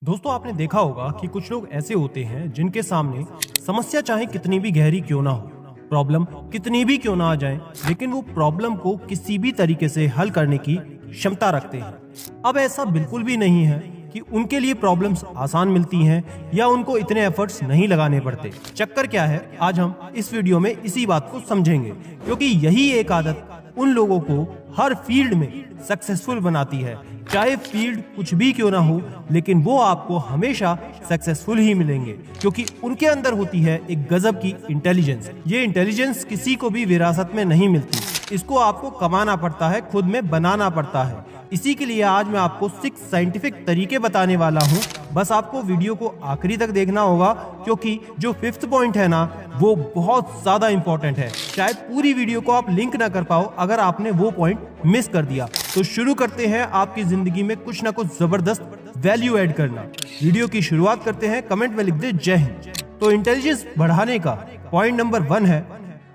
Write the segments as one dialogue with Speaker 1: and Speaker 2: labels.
Speaker 1: दोस्तों आपने देखा होगा कि कुछ लोग ऐसे होते हैं जिनके सामने समस्या चाहे कितनी भी गहरी क्यों ना हो, प्रॉब्लम कितनी भी क्यों ना आ जाए, लेकिन वो प्रॉब्लम को किसी भी तरीके से हल करने की क्षमता रखते हैं। अब ऐसा बिल्कुल भी नहीं है कि उनके लिए प्रॉब्लम्स आसान मिलती हैं या उनको इतने एफर्ट्स नहीं लगाने पड़ते। चक्कर क्या है, आज हम इस वीडियो में इसी बात को समझेंगे, क्योंकि यही एक आदत उन लोगों को हर फील्ड में सक्सेसफुल बनाती है। चाहे फील्ड कुछ भी क्यों ना हो, लेकिन वो आपको हमेशा सक्सेसफुल ही मिलेंगे, क्योंकि उनके अंदर होती है एक गजब की इंटेलिजेंस। ये इंटेलिजेंस किसी को भी विरासत में नहीं मिलती, इसको आपको कमाना पड़ता है, खुद में बनाना पड़ता है। इसी के लिए आज मैं आपको 6 साइंटिफिक तरीके बताने वाला हूँ। बस आपको वीडियो को आखिरी तक देखना होगा, क्योंकि जो 5th पॉइंट है ना, वो बहुत ज्यादा इंपॉर्टेंट है। शायद पूरी वीडियो को आप लिंक ना कर पाओ अगर आपने वो पॉइंट मिस कर दिया। तो शुरू करते हैं आपकी जिंदगी में कुछ ना कुछ जबरदस्त वैल्यू ऐड करना। वीडियो की शुरुआत करते हैं, कमेंट में लिख दे जय हिंद। तो इंटेलिजेंस बढ़ाने का पॉइंट नंबर 1 है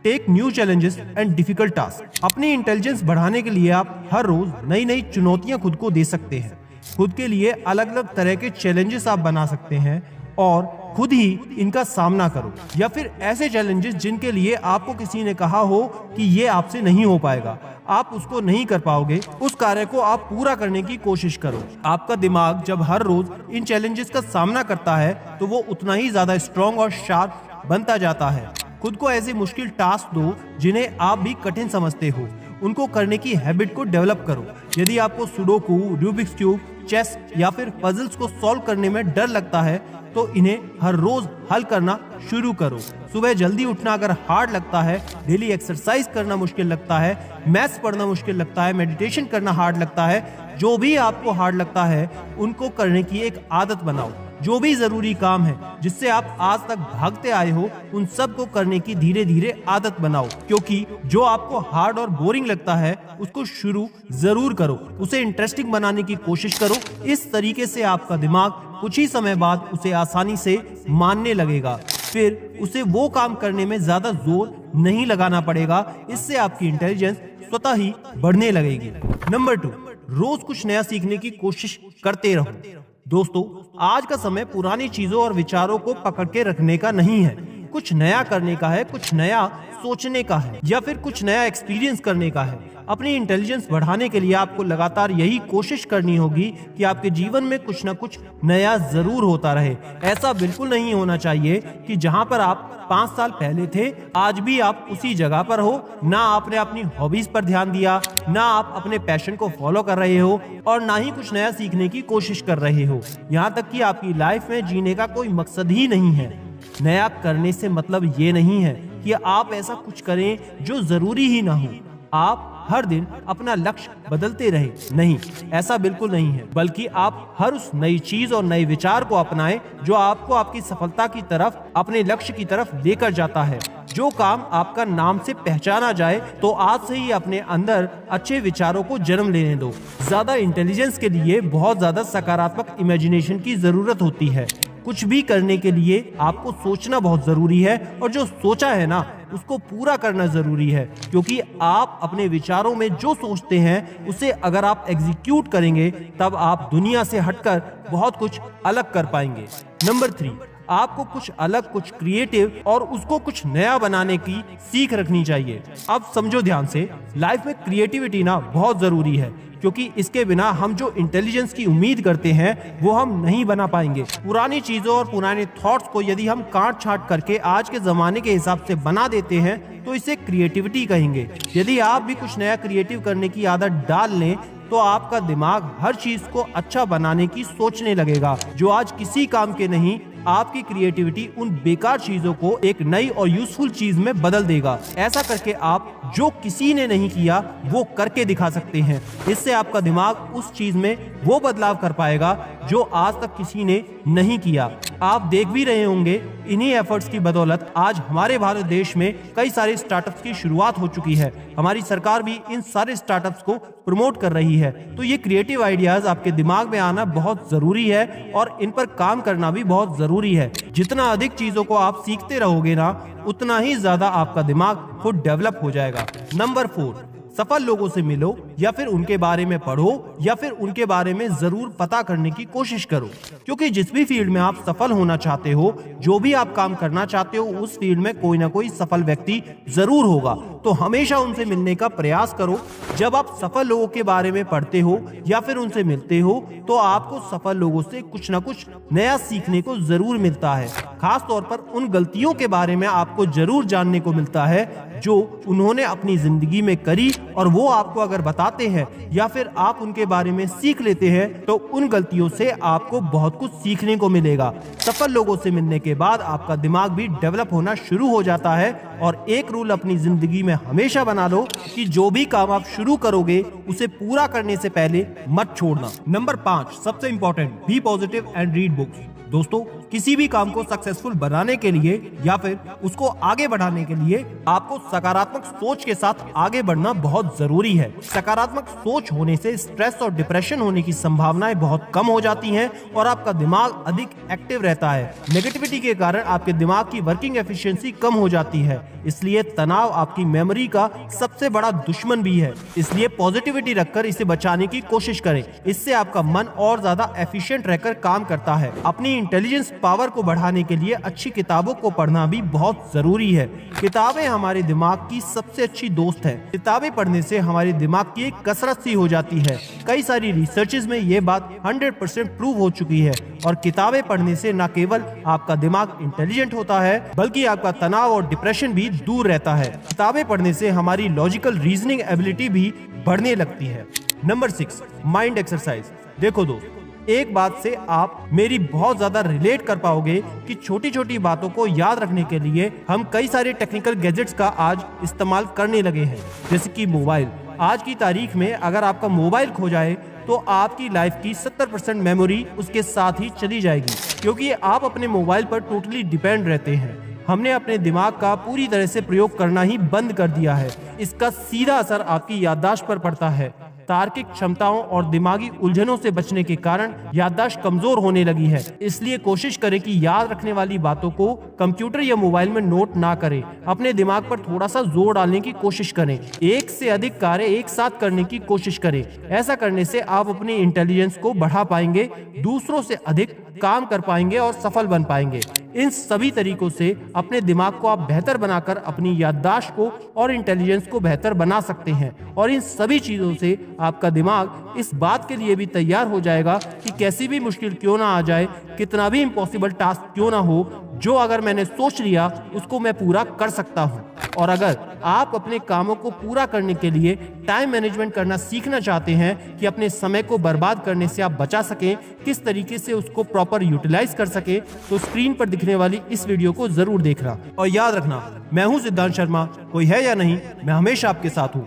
Speaker 1: take new challenges and difficult task. अपनी इंटेलिजेंस बढ़ाने के लिए आप हर रोज नई नई चुनौतियां खुद को दे सकते हैं। खुद के लिए अलग अलग तरह के चैलेंजेस आप बना सकते हैं और खुद ही इनका सामना करो, या फिर ऐसे चैलेंजेस जिनके लिए आपको किसी ने कहा हो कि ये आपसे नहीं हो पाएगा, आप उसको नहीं कर पाओगे, उस कार्य को आप पूरा करने की कोशिश करो। आपका दिमाग जब हर रोज इन चैलेंजेस का सामना करता है तो वो उतना ही ज्यादा स्ट्रांग और शार्प बनता जाता है। खुद को ऐसे मुश्किल टास्क दो जिन्हें आप भी कठिन समझते हो, उनको करने की हैबिट को डेवलप करो। यदि आपको सुडोकू, रूबिक्स क्यूब, चेस या फिर पजल्स को सॉल्व करने में डर लगता है तो इन्हें हर रोज हल करना शुरू करो। सुबह जल्दी उठना अगर हार्ड लगता है, डेली एक्सरसाइज करना मुश्किल लगता है, मैथ्स पढ़ना मुश्किल लगता है, मेडिटेशन करना हार्ड लगता है, जो भी आपको हार्ड लगता है उनको करने की एक आदत बनाओ। जो भी जरूरी काम है जिससे आप आज तक भागते आए हो, उन सब को करने की धीरे धीरे आदत बनाओ, क्योंकि जो आपको हार्ड और बोरिंग लगता है उसको शुरू जरूर करो, उसे इंटरेस्टिंग बनाने की कोशिश करो। इस तरीके से आपका दिमाग कुछ ही समय बाद उसे आसानी से मानने लगेगा, फिर उसे वो काम करने में ज्यादा जोर नहीं लगाना पड़ेगा। इससे आपकी इंटेलिजेंस स्वतः ही बढ़ने लगेगी। नंबर 2, रोज कुछ नया सीखने की कोशिश करते रहो। दोस्तों, आज का समय पुरानी चीजों और विचारों को पकड़ के रखने का नहीं है, कुछ नया करने का है, कुछ नया सोचने का है, या फिर कुछ नया एक्सपीरियंस करने का है। अपनी इंटेलिजेंस बढ़ाने के लिए आपको लगातार यही कोशिश करनी होगी कि आपके जीवन में कुछ ना कुछ नया जरूर होता रहे। ऐसा बिल्कुल नहीं होना चाहिए कि जहां पर आप 5 साल पहले थे आज भी आप उसी जगह पर हो, ना आपने अपनी हॉबीज पर ध्यान दिया, ना आप अपने पैशन को फॉलो कर रहे हो, और ना ही कुछ नया सीखने की कोशिश कर रहे हो। यहाँ तक कि आपकी लाइफ में जीने का कोई मकसद ही नहीं है। नया करने से मतलब ये नहीं है कि आप ऐसा कुछ करें जो जरूरी ही ना हो, आप हर दिन अपना लक्ष्य बदलते रहे, नहीं, ऐसा बिल्कुल नहीं है। बल्कि आप हर उस नई चीज और नए विचार को अपनाएं जो आपको आपकी सफलता की तरफ, अपने लक्ष्य की तरफ लेकर जाता है। जो काम आपका नाम से पहचाना जाए तो आज से ही अपने अंदर अच्छे विचारों को जन्म लेने दो। ज्यादा इंटेलिजेंस के लिए बहुत ज्यादा सकारात्मक इमेजिनेशन की जरूरत होती है। कुछ भी करने के लिए आपको सोचना बहुत जरूरी है, और जो सोचा है ना उसको पूरा करना जरूरी है, क्योंकि आप अपने विचारों में जो सोचते हैं उसे अगर आप एग्जीक्यूट करेंगे तब आप दुनिया से हटकर बहुत कुछ अलग कर पाएंगे। नंबर 3, आपको कुछ अलग, कुछ क्रिएटिव और उसको कुछ नया बनाने की सीख रखनी चाहिए। अब समझो ध्यान से, लाइफ में क्रिएटिविटी ना बहुत जरूरी है, क्योंकि इसके बिना हम जो इंटेलिजेंस की उम्मीद करते हैं वो हम नहीं बना पाएंगे। पुरानी चीजों और पुराने थॉट्स को यदि हम काट छांट करके आज के जमाने के हिसाब से बना देते हैं तो इसे क्रिएटिविटी कहेंगे। यदि आप भी कुछ नया क्रिएटिव करने की आदत डाल लें तो आपका दिमाग हर चीज को अच्छा बनाने की सोचने लगेगा, जो आज किसी काम के नहीं। आपकी क्रिएटिविटी उन बेकार चीजों को एक नई और यूजफुल चीज में बदल देगा। ऐसा करके आप जो किसी ने नहीं किया वो करके दिखा सकते हैं। इससे आपका दिमाग उस चीज में वो बदलाव कर पाएगा जो आज तक किसी ने नहीं किया। आप देख भी रहे होंगे, इन्हीं एफर्ट्स की बदौलत आज हमारे भारत देश में कई सारे स्टार्टअप्स की शुरुआत हो चुकी है। हमारी सरकार भी इन सारे स्टार्टअप्स को प्रमोट कर रही है। तो ये क्रिएटिव आइडियाज आपके दिमाग में आना बहुत जरूरी है और इन पर काम करना भी बहुत जरूरी है। जितना अधिक चीजों को आप सीखते रहोगे ना, उतना ही ज्यादा आपका दिमाग खुद डेवलप हो जाएगा। नंबर 4, सफल लोगों से मिलो या फिर उनके बारे में पढ़ो या फिर उनके बारे में जरूर पता करने की कोशिश करो, क्योंकि जिस भी फील्ड में आप सफल होना चाहते हो, जो भी आप काम करना चाहते हो, उस फील्ड में कोई ना कोई सफल व्यक्ति जरूर होगा। तो हमेशा उनसे मिलने का प्रयास करो। जब आप सफल लोगों के बारे में पढ़ते हो या फिर उनसे मिलते हो तो आपको सफल लोगों से कुछ ना कुछ नया सीखने को जरूर मिलता है। खास तौर पर उन गलतियों के बारे में आपको जरूर जानने को मिलता है जो उन्होंने अपनी जिंदगी में करी, और वो आपको अगर बताते हैं या फिर आप उनके बारे में सीख लेते हैं तो उन गलतियों से आपको बहुत कुछ सीखने को मिलेगा। सफल लोगों से मिलने के बाद आपका दिमाग भी डेवलप होना शुरू हो जाता है। और एक रूल अपनी जिंदगी में हमेशा बना लो कि जो भी काम आप शुरू करोगे उसे पूरा करने से पहले मत छोड़ना। नंबर 5 सबसे important, be positive and read books. दोस्तों, किसी भी काम को सक्सेसफुल बनाने के लिए या फिर उसको आगे बढ़ाने के लिए आपको सकारात्मक सोच के साथ आगे बढ़ना बहुत जरूरी है। सकारात्मक सोच होने से स्ट्रेस और डिप्रेशन होने की संभावनाएं बहुत कम हो जाती हैं और आपका दिमाग अधिक एक्टिव रहता है। नेगेटिविटी के कारण आपके दिमाग की वर्किंग एफिशिएंसी कम हो जाती है, इसलिए तनाव आपकी मेमोरी का सबसे बड़ा दुश्मन भी है। इसलिए पॉजिटिविटी रखकर इसे बचाने की कोशिश करें। इससे आपका मन और ज्यादा एफिशिएंट रहकर काम करता है। अपनी इंटेलिजेंस पावर को बढ़ाने के लिए अच्छी किताबों को पढ़ना भी बहुत जरूरी है। किताबें हमारे दिमाग की सबसे अच्छी दोस्त है। किताबें पढ़ने से हमारे दिमाग की एक कसरत सी हो जाती है। कई सारी रिसर्चेज में ये बात 100% प्रूव हो चुकी है। और किताबें पढ़ने से न केवल आपका दिमाग इंटेलिजेंट होता है, बल्कि आपका तनाव और डिप्रेशन भी दूर रहता है। किताबें पढ़ने से हमारी लॉजिकल रीजनिंग एबिलिटी भी बढ़ने लगती है। Number 6 mind exercise. देखो दोस्त, एक बात से आप मेरी बहुत ज्यादा रिलेट कर पाओगे कि छोटी छोटी बातों को याद रखने के लिए हम कई सारे टेक्निकल गैजेट्स का आज इस्तेमाल करने लगे हैं, जैसे कि मोबाइल। आज की तारीख में अगर आपका मोबाइल खो जाए तो आपकी लाइफ की 70% मेमोरी उसके साथ ही चली जाएगी, क्योंकि आप अपने मोबाइल पर टोटली डिपेंड रहते हैं। हमने अपने दिमाग का पूरी तरह से प्रयोग करना ही बंद कर दिया है। इसका सीधा असर आपकी याददाश्त पर पड़ता है। तार्किक क्षमताओं और दिमागी उलझनों से बचने के कारण याददाश्त कमजोर होने लगी है। इसलिए कोशिश करें कि याद रखने वाली बातों को कंप्यूटर या मोबाइल में नोट ना करें। अपने दिमाग पर थोड़ा सा जोर डालने की कोशिश करें। एक से अधिक कार्य एक साथ करने की कोशिश करें। ऐसा करने से आप अपनी इंटेलिजेंस को बढ़ा पाएंगे, दूसरों से अधिक काम कर पाएंगे और सफल बन पाएंगे। इन सभी तरीकों से अपने दिमाग को आप बेहतर बनाकर अपनी याददाश्त को और इंटेलिजेंस को बेहतर बना सकते हैं। और इन सभी चीजों से आपका दिमाग इस बात के लिए भी तैयार हो जाएगा कि कैसी भी मुश्किल क्यों ना आ जाए, कितना भी इम्पॉसिबल टास्क क्यों ना हो, जो अगर मैंने सोच लिया उसको मैं पूरा कर सकता हूँ। और अगर आप अपने कामों को पूरा करने के लिए टाइम मैनेजमेंट करना सीखना चाहते हैं कि अपने समय को बर्बाद करने से आप बचा सकें, किस तरीके से उसको प्रॉपर यूटिलाइज कर सके, तो स्क्रीन पर दिखने वाली इस वीडियो को जरूर देखना। और याद रखना, मैं हूं सिद्धांत शर्मा, कोई है या नहीं, मैं हमेशा आपके साथ हूं।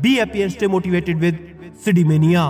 Speaker 1: Be happy and stay motivated with सिडीमेनिया।